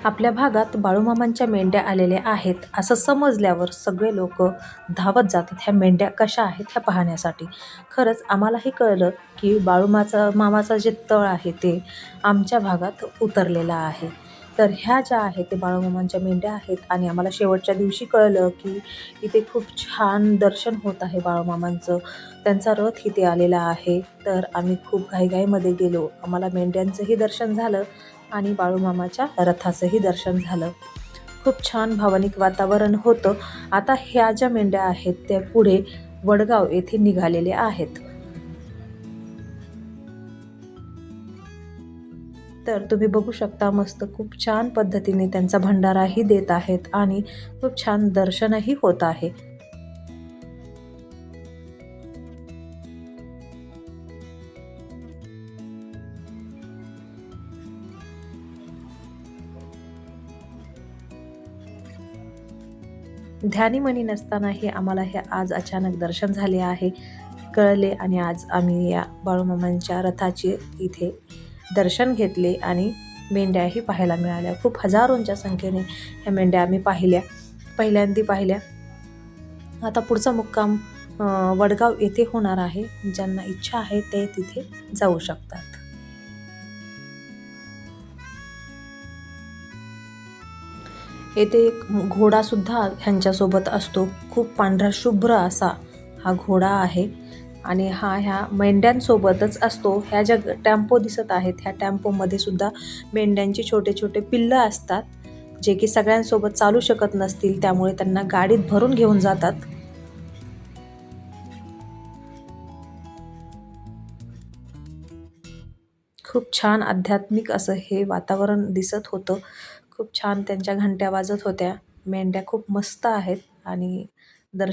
आपल्या भागात बाळूमामांच्या मेंढ्या आलेल्या आहेत असं समजल्यावर सगळे लोक धावत जातात ह्या मेंढ्या कशा आहेत ह्या पाहण्यासाठी. खरंच आम्हालाही कळलं की मामाचं जे तळ आहे ते आमच्या भागात उतरलेलं आहे. तर ह्या ज्या आहेत ते बाळूमामांच्या मेंढ्या आहेत आणि आम्हाला शेवटच्या दिवशी कळलं की इथे खूप छान दर्शन होत आहे बाळूमामांचं. त्यांचा रथ इथे आलेला आहे. तर आम्ही खूप घाईघाईमध्ये गेलो. आम्हाला मेंढ्यांचंही दर्शन झालं आणि बाळूमामाच्या रथाचंही दर्शन झालं. खूप छान भावनिक वातावरण होतं. आता ह्या ज्या मेंढ्या आहेत त्या पुढे वडगाव येथे निघालेले आहेत. तर तुम्ही बघू शकता मस्त खूप छान पद्धतीने त्यांचा भंडाराही देत आहेत आणि खूप छान दर्शनही होत आहे. ध्यानीमनी नसतानाही आम्हाला हे आज अचानक दर्शन झाले आहे, कळले आणि आज आम्ही या बाळूमामांच्या रथाचे इथे दर्शन घेतले आणि मेंढ्याही पाहायला मिळाल्या. खूप हजारोंच्या संख्येने ह्या मेंढ्या आम्ही पहिल्यांदा पाहिल्या. आता पुढचा मुक्काम वडगाव येथे होणार आहे. ज्यांना इच्छा आहे ते तिथे जाऊ शकतात. येथे एक घोडासुद्धा ह्यांच्यासोबत असतो. खूप पांढरा शुभ्र असा हा घोडा आहे आणि हा ह्या मेंढ्यांसोबतच असतो. ह्या ज्या टेम्पो दिसत आहेत ह्या टेम्पोमध्ये सुद्धा मेंढ्यांची छोटे छोटे पिल्लं असतात, जे की सगळ्यांसोबत चालू शकत नसतील, त्यामुळे त्यांना गाडीत भरून घेऊन जातात. खूप छान आध्यात्मिक असं हे वातावरण दिसत होतं. खूप छान त्यांच्या घंट्या वाजत होत्या. मेंढ्या खूप मस्त आहेत आणि दर्शन